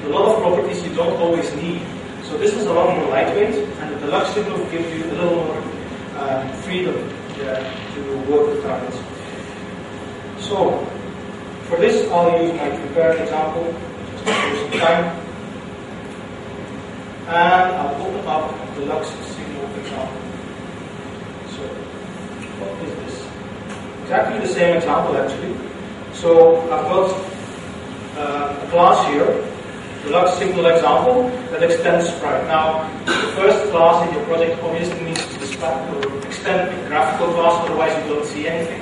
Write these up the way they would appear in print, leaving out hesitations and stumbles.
a lot of properties you don't always need. So this is a lot more lightweight, and the deluxe signal gives you a little more freedom to work with targets. So for this, I'll use my prepared example, just to save some time. And I'll open up the deluxe signal example. So what is this? Exactly the same example actually. So I've got a class here, deluxe signal example, that extends sprite. Now, the first class in your project obviously needs to extend the graphical class, otherwise you don't see anything.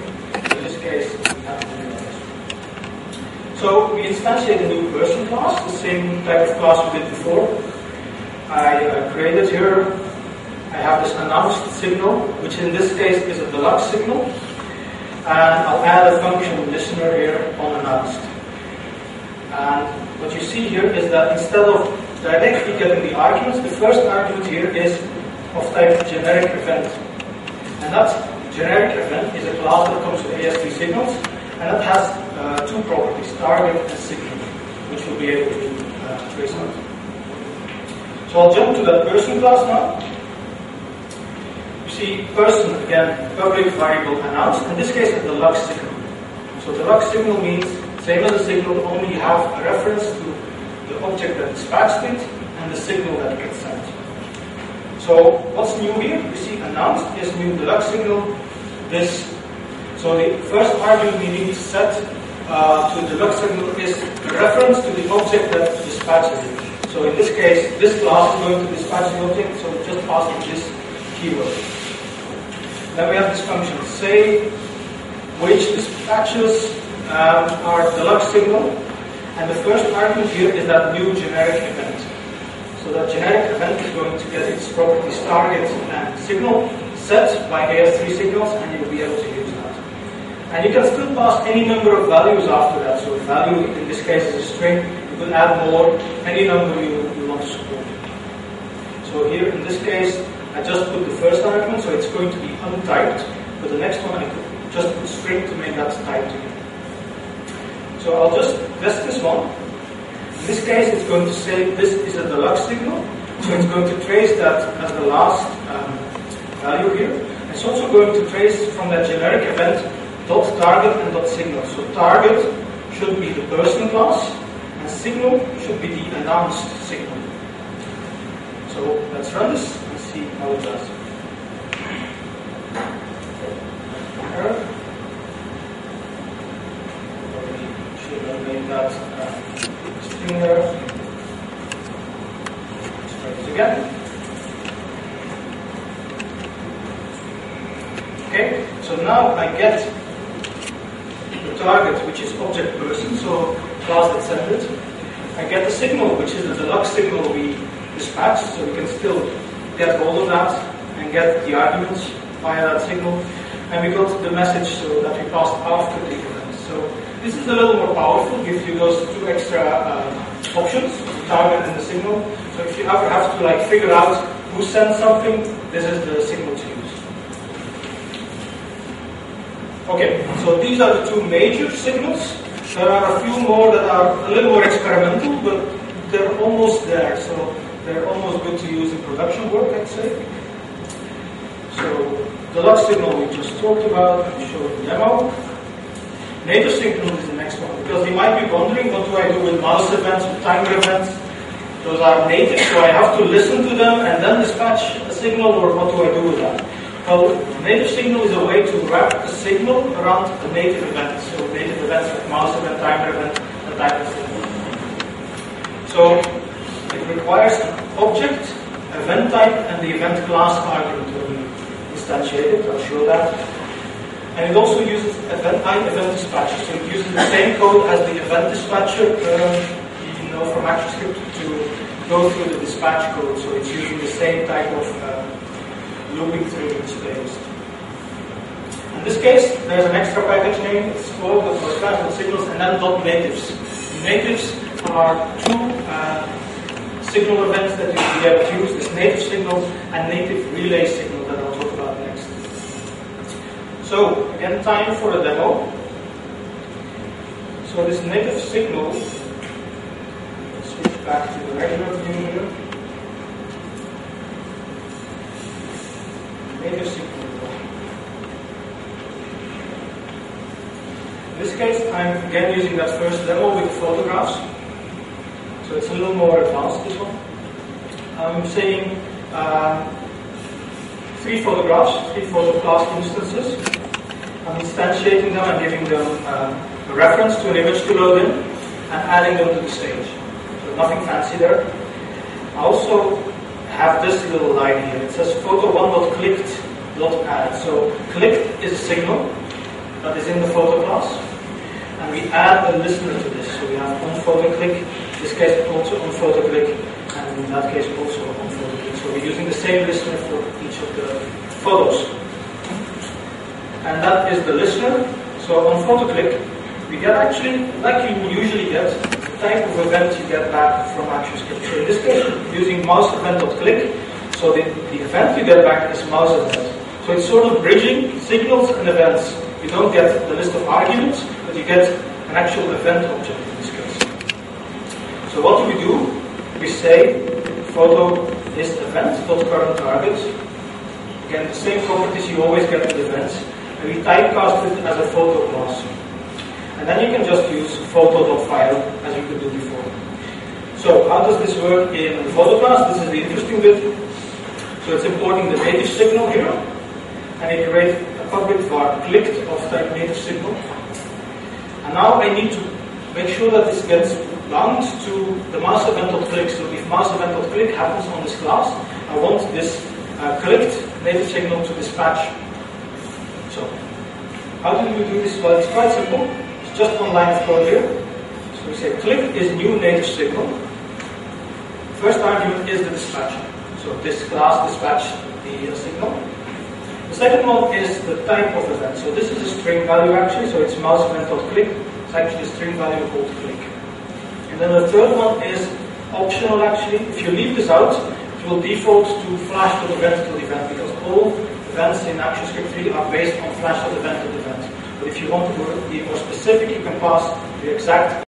In this case, we have to do this. So we instantiate a new person class, the same type of class we did before. I created here, I have this announced signal, which in this case is a deluxe signal. And I'll add a function listener here on announced. And what you see here is that instead of directly getting the arguments, the first argument here is of type generic event. And that generic event is a class that comes with AST signals, and that has two properties, target and signal, which we'll be able to trace out. So I'll jump to that person class now. You see person, again, public variable announced, in this case a deluxe signal. So deluxe signal means same as a signal, only you have a reference to the object that dispatched it and the signal that gets sent. So what's new here? You see announced is new deluxe signal. So the first argument we need to set to the deluxe signal is a reference to the object that dispatches it. So in this case, this class is going to dispatch the object, so just passing this keyword. Then we have this function say, which dispatches our deluxe signal, and the first argument here is that new generic event. So that generic event is going to get its properties target and signal set by AS3 signals, and you'll be able to use that. And you can still pass any number of values after that. So value in this case is a string. You can add more, any number you want to support. So here in this case, I just put the first argument, so it's going to be untyped. But the next one I could just put string to make that typed again. So I'll just test this one. In this case, it's going to say this is a deluxe signal. So it's going to trace that as the last value here. It's also going to trace from that generic event dot target and dot signal. So target should be the person class, and signal should be the announced signal. So let's run this and see how it does. Error. That string there. Let's try this again. Okay, so now I get the target, which is object person, so class that sent it. I get the signal, which is the deluxe signal we dispatched, so we can still get hold of that and get the arguments via that signal. And we got the message so that we passed after the event. So this is a little more powerful, gives you those two extra options, the target and the signal. So if you ever have to figure out who sent something, this is the signal to use. Okay, so these are the two major signals. There are a few more that are a little more experimental, but they're almost there. So they're almost good to use in production work, I'd say. So the deluxe signal we just talked about and showed the demo. Native signal is the next one, because you might be wondering, what do I do with mouse events, with timer events? Those are native, so I have to listen to them and then dispatch a signal, or what do I do with that? Well, native signal is a way to wrap the signal around the native event. So native events like mouse event, timer event, that type of thing. So it requires an object, event type, and the event class argument to be instantiated. I'll show that. And it also uses event dispatcher. So it uses the same code as the event dispatcher, from ActionScript to go through the dispatch code. So it's using the same type of looping through the display list. In this case, there's an extra package name. It's called the classical signals and then .natives. Natives are two signal events that you will be able to use. This native signal and native relay signal that I'll talk about next. So, again, time for a demo. So this native signal, let's switch back to the regular view here. Native signal. In this case, I'm again using that first demo with photographs. So it's a little more advanced, this one. I'm saying 3 photographs, 3 photo class instances. I'm instantiating them and giving them a reference to an image to load in and adding them to the stage. So nothing fancy there. I also have this little line here. It says photo1.clicked.add. So clicked is a signal that is in the photo class. And we add a listener to this. So we have onPhotoClick, in this case also onPhotoClick, and in that case also onPhotoClick. So we're using the same listener for each of the photos. And that is the listener. So on PhotoClick, we get actually, like you would usually get, the type of event you get back from ActionScript. So in this case, we're using mouse event.click. So the event you get back is mouse event. So it's sort of bridging signals and events. You don't get the list of arguments, but you get an actual event object in this case. So what do? We say photo list event.current target. Again, the same properties you always get with events. And we typecast it as a photo class. And then you can just use photo.file as you could do before. So how does this work in the photo class? This is the interesting bit. So it's importing the native signal here. And I create a public var clicked of type native signal. And now I need to make sure that this gets bound to the mouse event.click. So if mouse event.click happens on this class, I want this clicked native signal to dispatch. So, how do we do this? Well, it's quite simple. It's just one line of code here. So we say click is new native signal. First argument is the dispatcher. So this class dispatch the signal. The second one is the type of event. So this is a string value actually. So it's mouse event.click. It's actually a string value called click. And then the third one is optional actually. If you leave this out, it will default to flash.event.event because all events in ActionScript 3 are based on flash.event.event. But if you want to be more specific, you can pass the exact